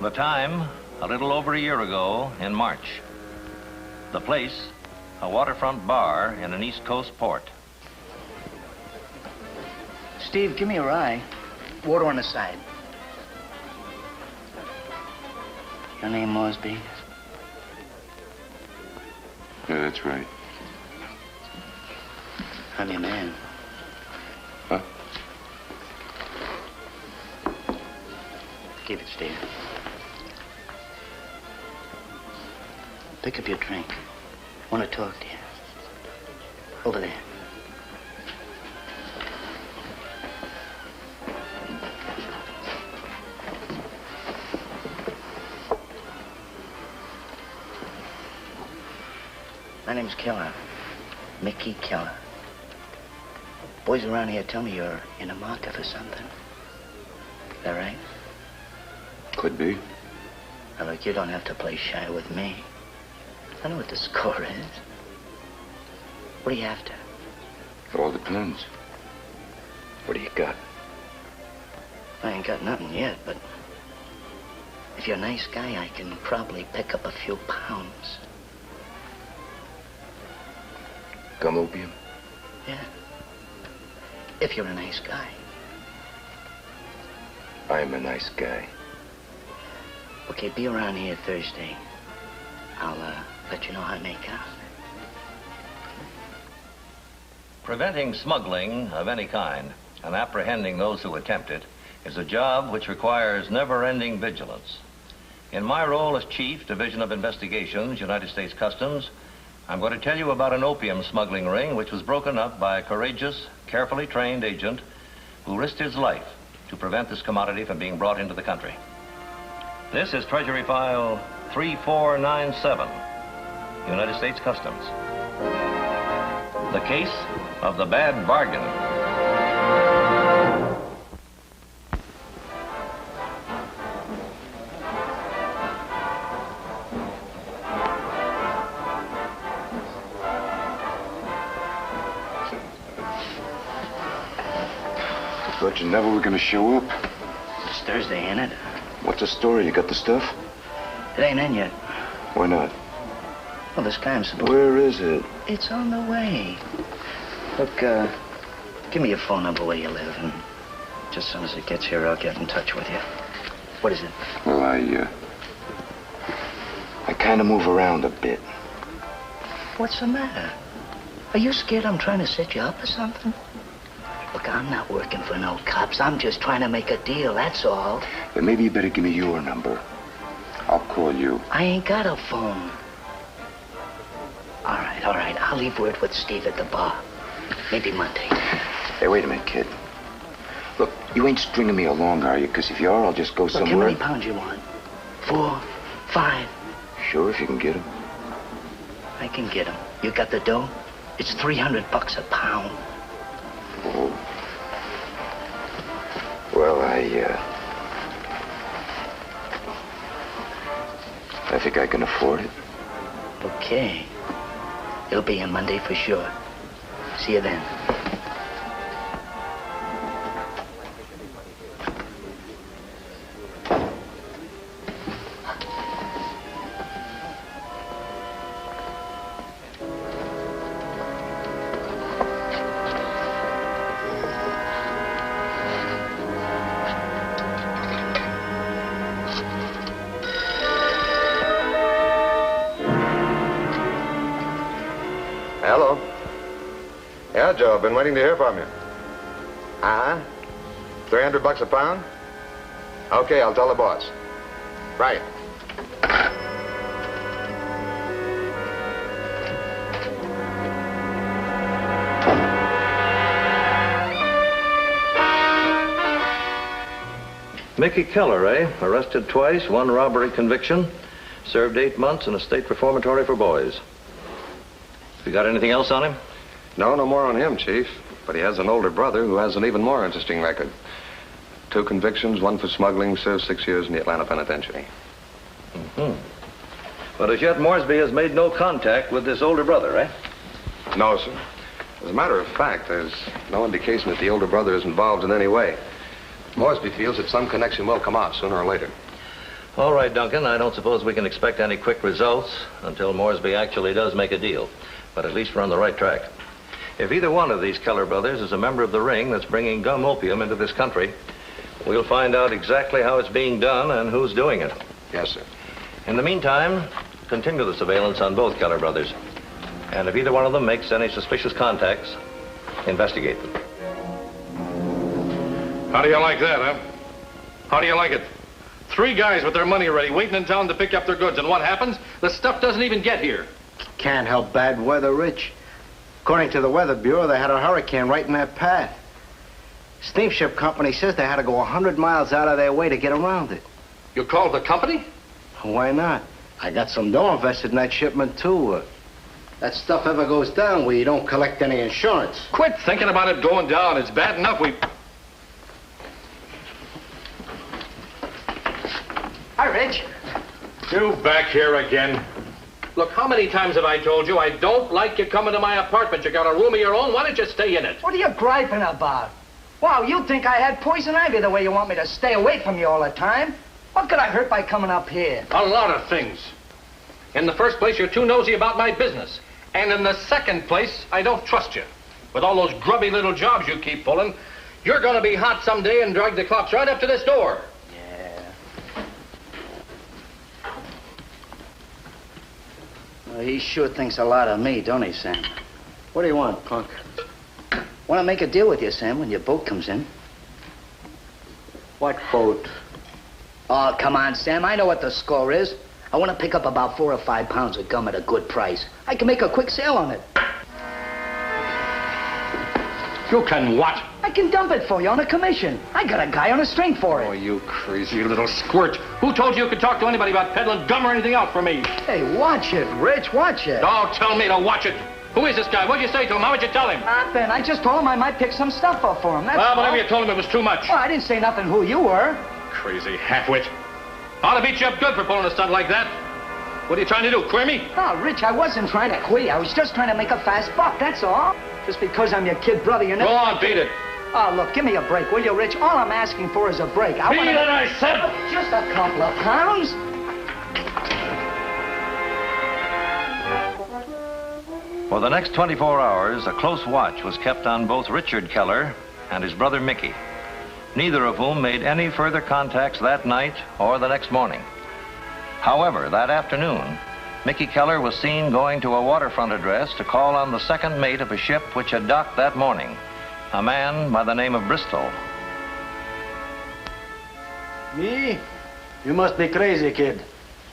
The time, a little over a year ago in March. The place, a waterfront bar in an East Coast port. Steve, give me a rye. Water on the side. Your name, Mosby? Yeah, that's right. I'm your man. Huh? Keep it, Steve. Pick up your drink. Want to talk to you. Over there. My name's Keller. Mickey Keller. Boys around here tell me you're in a market for something. Is that right? Could be. Now, look, you don't have to play shy with me. I know what the score is. What are you after? It all depends. What do you got? I ain't got nothing yet, but if you're a nice guy, I can probably pick up a few pounds. Gum opium? Yeah. If you're a nice guy. I'm a nice guy. Okay, be around here Thursday. I'll let you know how to make out. Preventing smuggling of any kind and apprehending those who attempt it is a job which requires never-ending vigilance. In my role as Chief, Division of Investigations, United States Customs, I'm going to tell you about an opium smuggling ring which was broken up by a courageous, carefully trained agent who risked his life to prevent this commodity from being brought into the country. This is Treasury File 3497, United States Customs. The case of the bad bargain. Thought you never were gonna show up. It's Thursday, ain't it? What's the story? You got the stuff? It ain't in yet. Why not? Well, this guy's supposed... Where is it? It's on the way. Look, give me your phone number where you live, and just as soon as it gets here, I'll get in touch with you. What is it? Well, I kind of move around a bit. What's the matter? Are you scared I'm trying to set you up or something? Look, I'm not working for no cops. I'm just trying to make a deal, that's all. Then maybe you better give me your number. I'll call you. I ain't got a phone. All right. I'll leave word with Steve at the bar. Maybe Monday. Hey, wait a minute, kid. Look, you ain't stringing me along, are you? Because if you are, I'll just go somewhere. How many pounds you want? 4, 5? Sure, if you can get them. I can get them. You got the dough? It's $300 a pound. Oh. Well, I think I can afford it. Okay. It'll be on Monday for sure. See you then. Hello. Yeah, Joe, been waiting to hear from you. Uh-huh. $300 a pound? Okay, I'll tell the boss. Right. Mickey Keller, eh? Arrested twice, 1 robbery conviction. Served 8 months in a state reformatory for boys. You got anything else on him? No more on him, Chief. But he has an older brother who has an even more interesting record. 2 convictions, 1 for smuggling, served 6 years in the Atlanta Penitentiary. But as yet, Moresby has made no contact with this older brother, eh? No, sir. As a matter of fact, there's no indication that the older brother is involved in any way. Moresby feels that some connection will come out sooner or later. All right, Duncan, I don't suppose we can expect any quick results until Moresby actually does make a deal. But at least we're on the right track. If either one of these Keller brothers is a member of the ring that's bringing gum opium into this country, we'll find out exactly how it's being done and who's doing it. Yes, sir. In the meantime, continue the surveillance on both Keller brothers. And if either one of them makes any suspicious contacts, investigate them. How do you like that, huh? How do you like it? 3 guys with their money ready, waiting in town to pick up their goods. And what happens? The stuff doesn't even get here. Can't help bad weather, Rich. According to the Weather Bureau, they had a hurricane right in that path. Steamship company says they had to go 100 miles out of their way to get around it. You called the company? Why not? I got some dough invested in that shipment, too. That stuff ever goes down where you don't collect any insurance. Quit thinking about it going down. It's bad enough we... Hi, Rich. You back here again? Look, how many times have I told you I don't like you coming to my apartment? You got a room of your own. Why don't you stay in it? What are you griping about? Wow, you think I had poison ivy the way you want me to stay away from you all the time? What could I hurt by coming up here? A lot of things. In the first place, you're too nosy about my business. And in the second place, I don't trust you. With all those grubby little jobs you keep pulling, you're going to be hot someday and drag the cops right up to this door. Well, he sure thinks a lot of me, don't he, Sam? What do you want, punk? Want to make a deal with you, Sam, when your boat comes in. What boat? Oh, come on, Sam. I know what the score is. I want to pick up about 4 or 5 pounds of gum at a good price. I can make a quick sale on it. You can what? I can dump it for you on a commission. I got a guy on a string for it. Oh, you crazy little squirt. Who told you could talk to anybody about peddling gum or anything else for me? Hey, watch it, Rich. Watch it. Don't tell me to watch it. Who is this guy? What'd you say to him? How would you tell him? Nothing. I just told him I might pick some stuff up for him. That's Well, all. whatever you told him, it was too much. Oh, I didn't say nothing who you were. Crazy halfwit. Ought to beat you up good for pulling a stunt like that. What are you trying to do, queer me? Oh, Rich, I wasn't trying to quit you. I was just trying to make a fast buck, that's all. Just because I'm your kid brother, you know. Go on, beat it. Oh, look, give me a break, will you, Rich? All I'm asking for is a break. Beat it, I said. Just a couple of pounds. For the next 24 hours, a close watch was kept on both Richard Keller and his brother Mickey, neither of whom made any further contacts that night or the next morning. However, that afternoon, Mickey Keller was seen going to a waterfront address to call on the second mate of a ship which had docked that morning, a man by the name of Bristol. Me? You must be crazy, kid.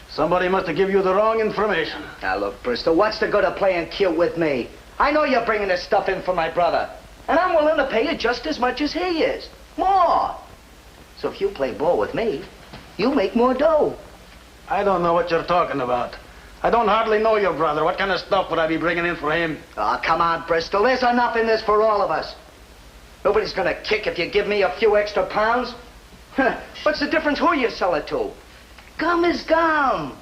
Somebody must have given you the wrong information. Now, look, Bristol, what's the good of playing cute with me? I know you're bringing this stuff in for my brother, and I'm willing to pay you just as much as he is. More. So if you play ball with me, you make more dough. I don't know what you're talking about. I don't hardly know your brother. What kind of stuff would I be bringing in for him? Oh, come on, Bristol. There's enough in this for all of us. Nobody's gonna kick if you give me a few extra pounds. What's the difference who you sell it to? Gum is gum.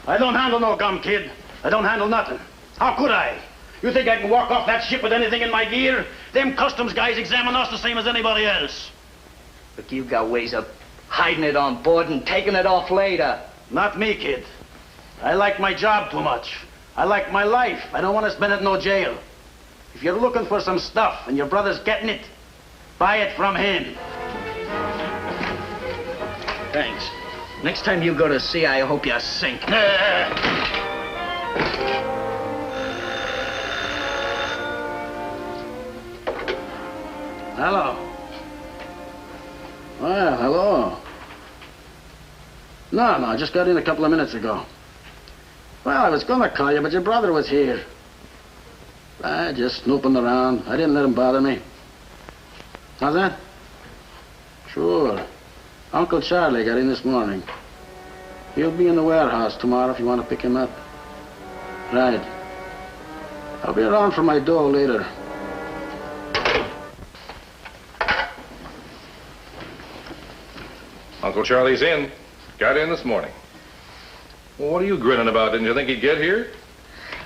I don't handle no gum, kid. I don't handle nothing. How could I? You think I can walk off that ship with anything in my gear? Them customs guys examine us the same as anybody else. Look, you've got ways of hiding it on board and taking it off later. Not me, kid. I like my job too much. I like my life. I don't want to spend it in no jail. If you're looking for some stuff and your brother's getting it, buy it from him. Thanks. Next time you go to sea, I hope you sink. Hello. Well, hello. No, I just got in a couple of minutes ago. Well, I was gonna call you, but your brother was here. Just snooping around. I didn't let him bother me. How's that? Sure. Uncle Charlie got in this morning. He'll be in the warehouse tomorrow if you want to pick him up. Right. I'll be around for my dough later. Uncle Charlie's in. Got in this morning. Well, what are you grinning about? Didn't you think he'd get here?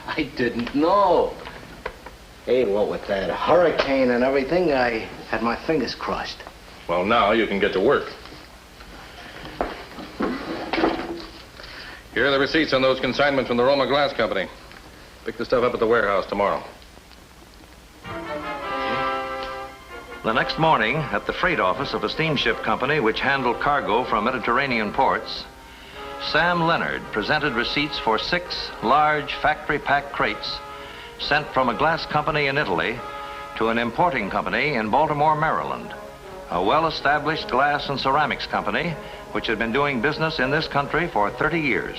I didn't know. Hey, what with that hurricane and everything, I had my fingers crossed. Well, now you can get to work. Here are the receipts on those consignments from the Roma Glass Company. Pick the stuff up at the warehouse tomorrow. The next morning, at the freight office of a steamship company which handled cargo from Mediterranean ports, Sam Leonard presented receipts for 6 large factory-packed crates sent from a glass company in Italy to an importing company in Baltimore, Maryland, a well-established glass and ceramics company which had been doing business in this country for 30 years.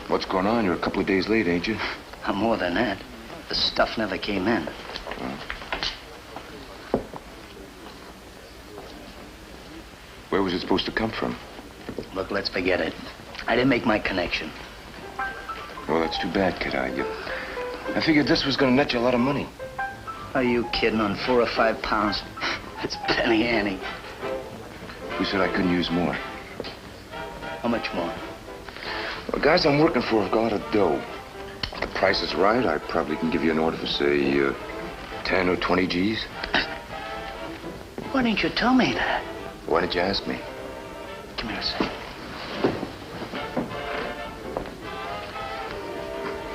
What's going on? You're a couple of days late, ain't you? More than that. The stuff never came in. Where was it supposed to come from? Look, let's forget it. I didn't make my connection. Well, that's too bad, kid. I figured this was going to net you a lot of money. Are you kidding? On 4 or 5 pounds? It's penny ante. Who said I couldn't use more? How much more? Well, guys I'm working for have got a lot of dough. If the price is right, I probably can give you an order for, say, 10 or 20 G's. Why didn't you tell me that? Why did you ask me? Come here a second.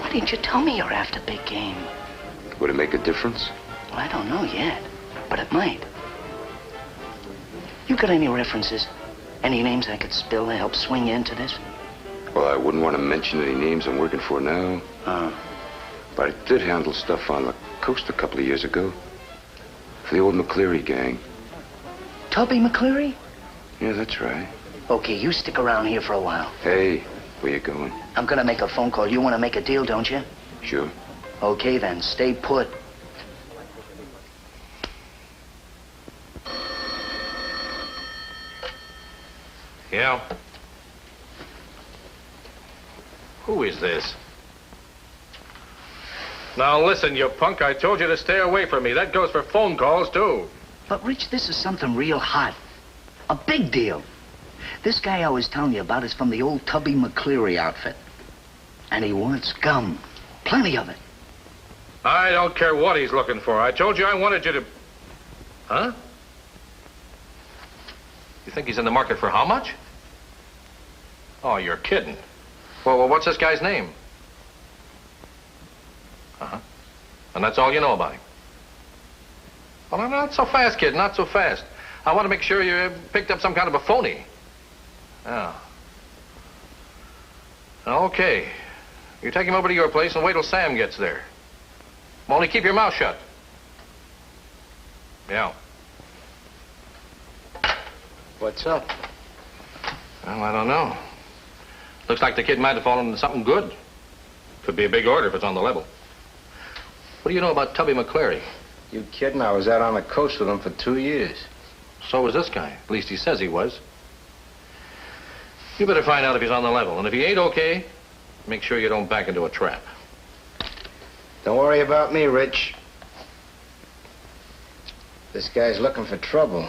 Why didn't you tell me you're after big game? Would it make a difference? Well, I don't know yet, but it might. You got any references? Any names I could spill to help swing you into this? Well, I wouldn't want to mention any names I'm working for now. But I did handle stuff on the coast a couple of years ago. For the old McCleary gang. Tubby McCleary? Yeah, that's right. Okay, you stick around here for a while. Hey, where you going? I'm gonna make a phone call. You wanna make a deal, don't you? Sure. Okay, then. Stay put. Yeah? Who is this? Now listen, you punk, I told you to stay away from me. That goes for phone calls, too. But, Rich, this is something real hot. A big deal. This guy I was telling you about is from the old Tubby McCleary outfit. And he wants gum. Plenty of it. I don't care what he's looking for. I told you I wanted you to... Huh? You think he's in the market for how much? Oh, you're kidding. Well, what's this guy's name? Uh-huh. And that's all you know about him? Well, not so fast, kid, not so fast. I want to make sure you picked up some kind of a phony. Oh. Okay. You take him over to your place and wait till Sam gets there. Only keep your mouth shut. Yeah. What's up? Well, I don't know. Looks like the kid might have fallen into something good. Could be a big order if it's on the level. What do you know about Tubby McCleary? You kidding? I was out on the coast with him for 2 years. So was this guy. At least he says he was. You better find out if he's on the level. And if he ain't okay, make sure you don't back into a trap. Don't worry about me, Rich. This guy's looking for trouble.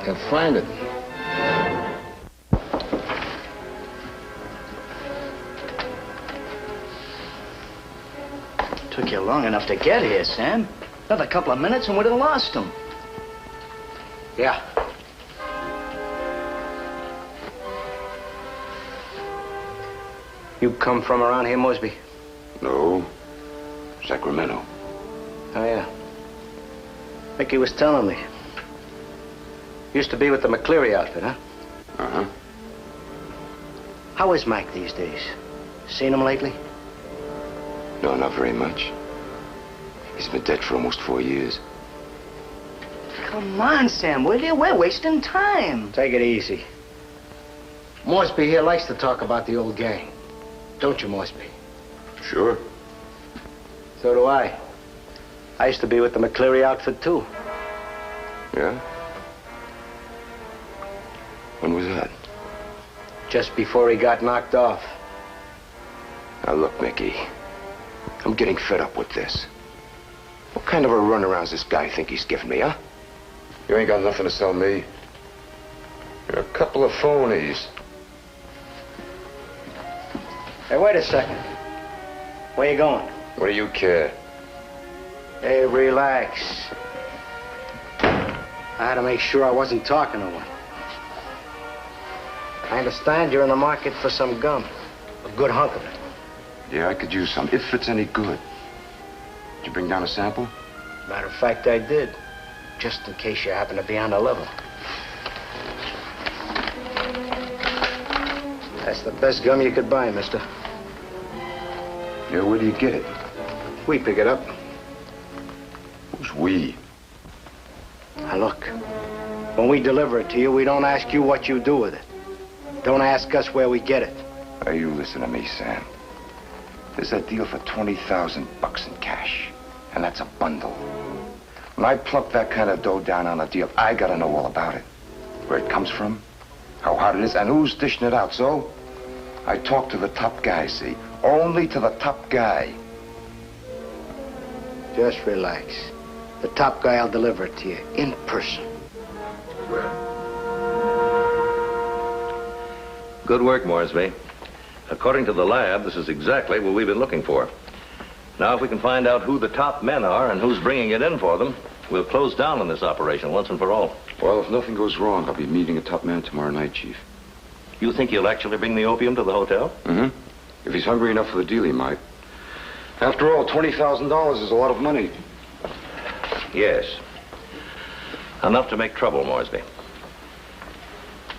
He'll find it. Took you long enough to get here, Sam. Another couple of minutes and we'd have lost him. Yeah. You come from around here, Mosby? No. Sacramento. Oh, yeah. Mickey was telling me. Used to be with the McCleary outfit, huh? Uh-huh. How is Mike these days? Seen him lately? No, not very much. He's been dead for almost 4 years. Come on, Sam, will you? We're wasting time. Take it easy. Mosby here likes to talk about the old gang. Don't you, Mosby? Sure. So do I. I used to be with the McCleary outfit, too. Yeah? When was that? Just before he got knocked off. Now, look, Mickey. I'm getting fed up with this. What kind of a runaround's this guy think he's giving me, huh? You ain't got nothing to sell me. You're a couple of phonies. Hey, wait a second. Where you going? What do you care? Hey, relax. I had to make sure I wasn't talking to one. I understand you're in the market for some gum. A good hunk of it. Yeah, I could use some, if it's any good. Did you bring down a sample? Matter of fact, I did. Just in case you happen to be on the level. That's the best gum you could buy, mister. Yeah, where do you get it? We pick it up. Who's we? Now look, when we deliver it to you, we don't ask you what you do with it. Don't ask us where we get it. Now, you listen to me, Sam. There's a deal for $20,000 in cash, and that's a bundle. When I plunk that kind of dough down on a deal, I gotta know all about it. Where it comes from, how hard it is, and who's dishing it out, so? I talk to the top guy, see? Only to the top guy. Just relax. The top guy will deliver it to you in person. Good work, Moresby. According to the lab, this is exactly what we've been looking for. Now, if we can find out who the top men are and who's bringing it in for them, we'll close down on this operation once and for all. Well, if nothing goes wrong, I'll be meeting a top man tomorrow night, Chief. You think he'll actually bring the opium to the hotel? Mm-hmm. If he's hungry enough for the deal, he might. After all, $20,000 is a lot of money. Yes. Enough to make trouble, Moresby.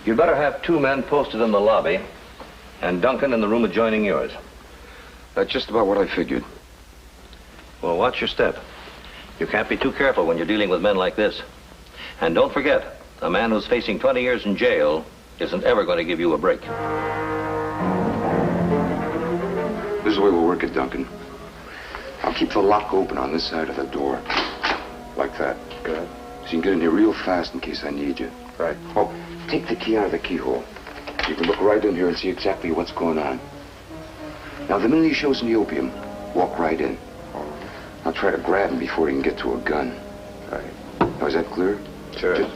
You'd better have 2 men posted in the lobby and Duncan in the room adjoining yours. That's just about what I figured. Well, watch your step. You can't be too careful when you're dealing with men like this. And don't forget, a man who's facing 20 years in jail isn't ever going to give you a break. This is the way we'll work it, Duncan. I'll keep the lock open on this side of the door. Like that. Good. So you can get in here real fast in case I need you. Right. Oh, take the key out of the keyhole. You can look right in here and see exactly what's going on. Now, the minute he shows me the opium, walk right in. I'll try to grab him before he can get to a gun. Right. Now, is that clear? Sure. Just...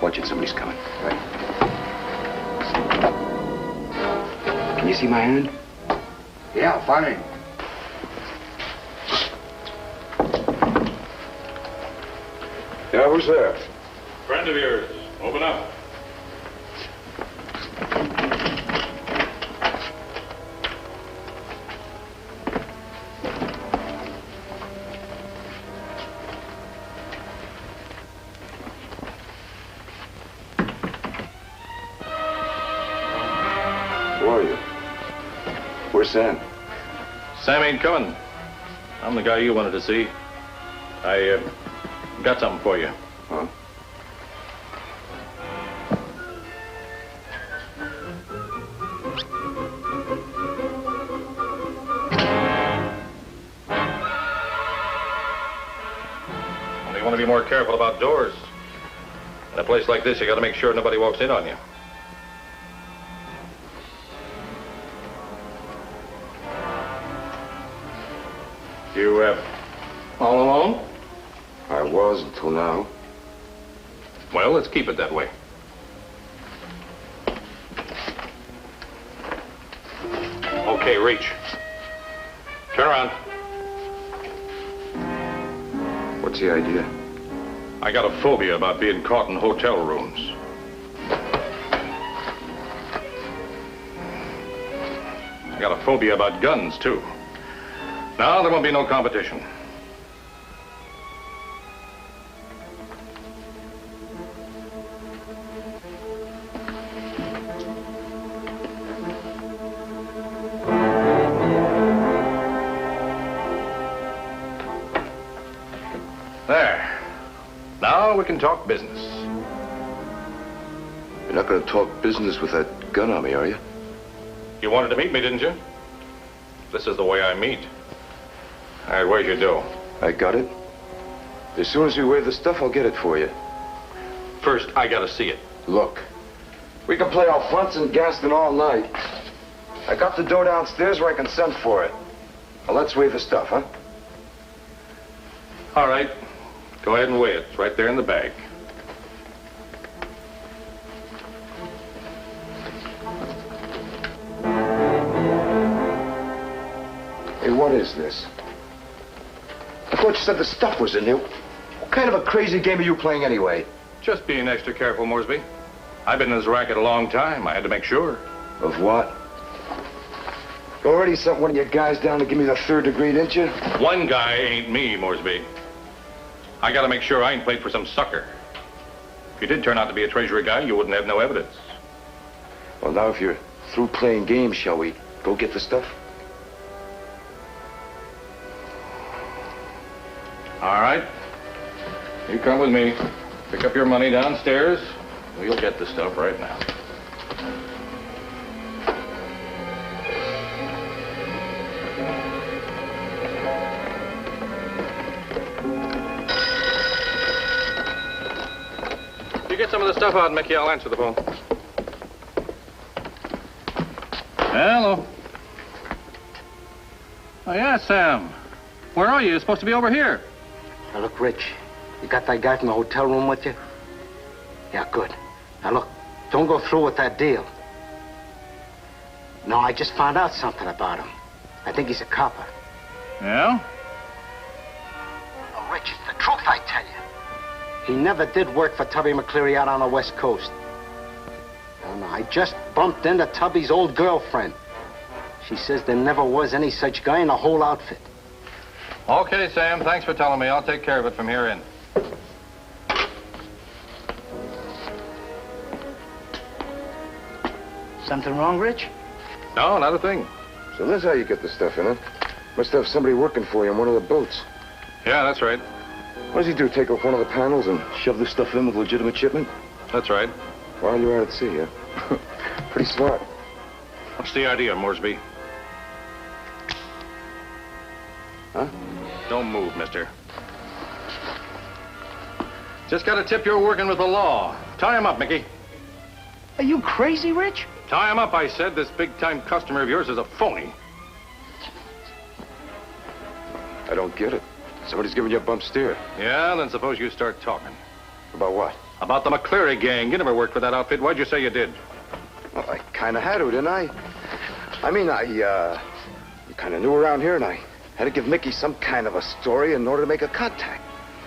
Watch it, somebody's coming. Right. Can you see my hand? Yeah, fine. Yeah, who's there? Friend of yours. Open up. Who are you? Where's Sam? Sam ain't coming. I'm the guy you wanted to see. I got something for you. Huh? Only you want to be more careful about doors. In a place like this, you got to make sure nobody walks in on you. You, all alone? I was until now. Well, let's keep it that way. Okay, reach. Turn around. What's the idea? I got a phobia about being caught in hotel rooms. I got a phobia about guns, too. Now, there won't be no competition. There. Now we can talk business. You're not going to talk business with that gun on me, are you? You wanted to meet me, didn't you? This is the way I meet. All right, where's your dough? I got it. As soon as we weigh the stuff, I'll get it for you. First, I gotta see it. Look, we can play Alphonse and Gaston all night. I got the dough downstairs where I can send for it. Now, let's weigh the stuff, huh? All right. Go ahead and weigh it. It's right there in the bag. Hey, what is this? I thought you said the stuff was in here. What kind of a crazy game are you playing anyway? Just being extra careful, Moresby. I've been in this racket a long time. I had to make sure. Of what? You already sent one of your guys down to give me the 3rd degree, didn't you? One guy ain't me, Moresby. I gotta make sure I ain't played for some sucker. If you did turn out to be a Treasury guy, you wouldn't have no evidence. Well, now if you're through playing games, shall we go get the stuff? All right. You come with me. Pick up your money downstairs. We'll get the stuff right now. You get some of the stuff out, Mickey. I'll answer the phone. Hello. Oh, yeah, Sam. Where are you? You're supposed to be over here. Now, look, Rich, you got that guy from the hotel room with you? Yeah, good. Now, look, don't go through with that deal. No, I just found out something about him. I think he's a copper. Yeah? Oh, Rich, it's the truth, I tell you. He never did work for Tubby McCleary out on the West Coast. No, I just bumped into Tubby's old girlfriend. She says there never was any such guy in the whole outfit. Okay, Sam. Thanks for telling me. I'll take care of it from here in. Something wrong, Rich? No, not a thing. So that's how you get the stuff in, huh? Must have somebody working for you on one of the boats. Yeah, that's right. What does he do, take off one of the panels and shove the stuff in with legitimate shipment? That's right. While you're out at sea, huh? Pretty smart. What's the idea, Moresby? Huh? Don't move, mister. Just got a tip you're working with the law. Tie him up, Mickey. Are you crazy, Rich? Tie him up, I said. This big-time customer of yours is a phony. I don't get it. Somebody's giving you a bump steer. Yeah, then suppose you start talking. About what? About the McCleary gang. You never worked for that outfit. Why'd you say you did? Well, I kind of had to, didn't I? You kind of knew around here, and I had to give Mickey some kind of a story in order to make a contact.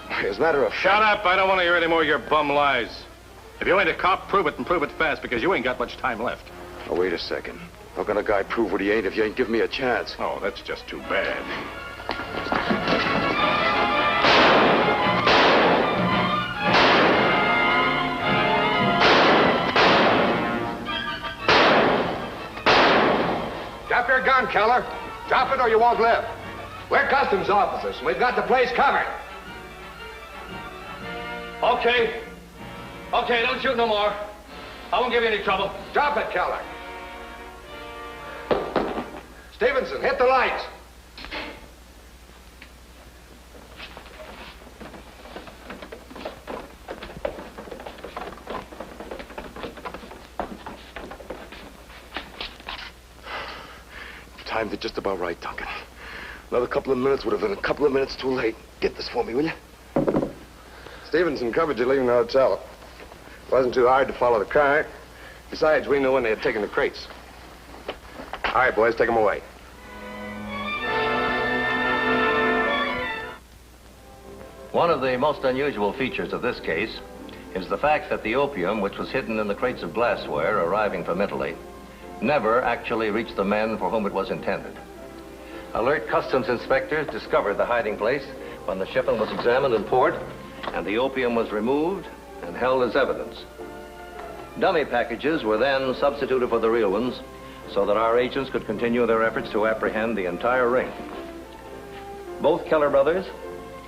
As a matter of fact... Shut up. I don't want to hear any more of your bum lies. If you ain't a cop, prove it, and prove it fast, because you ain't got much time left. Oh, wait a second. How can a guy prove what he ain't if you ain't give me a chance? Oh, that's just too bad. Drop your gun, Keller. Drop it or you won't live. We're customs officers, and we've got the place covered. Okay. Okay, don't shoot no more. I won't give you any trouble. Drop it, Keller. Stevenson, hit the lights. Timed it just about right, Duncan. Another couple of minutes would have been a couple of minutes too late. Get this for me, will you? Stevenson covered you leaving the hotel. Wasn't too hard to follow the car. Besides, we knew when they had taken the crates. All right, boys, take them away. One of the most unusual features of this case is the fact that the opium, which was hidden in the crates of glassware arriving from Italy, never actually reached the men for whom it was intended. Alert customs inspectors discovered the hiding place when the shipment was examined in port, and the opium was removed and held as evidence. Dummy packages were then substituted for the real ones so that our agents could continue their efforts to apprehend the entire ring. Both Keller brothers,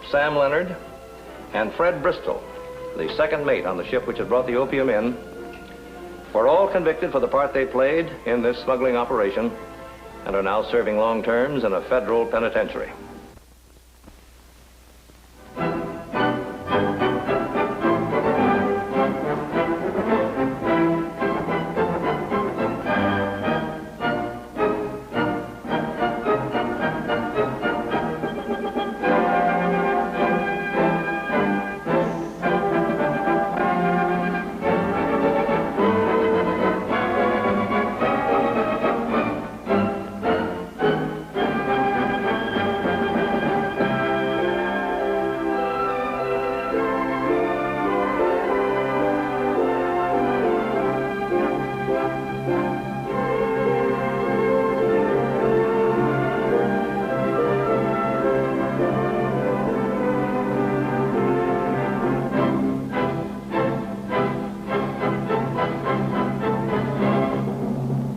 Sam Leonard, and Fred Bristol, the second mate on the ship which had brought the opium in, were all convicted for the part they played in this smuggling operation and are now serving long terms in a federal penitentiary.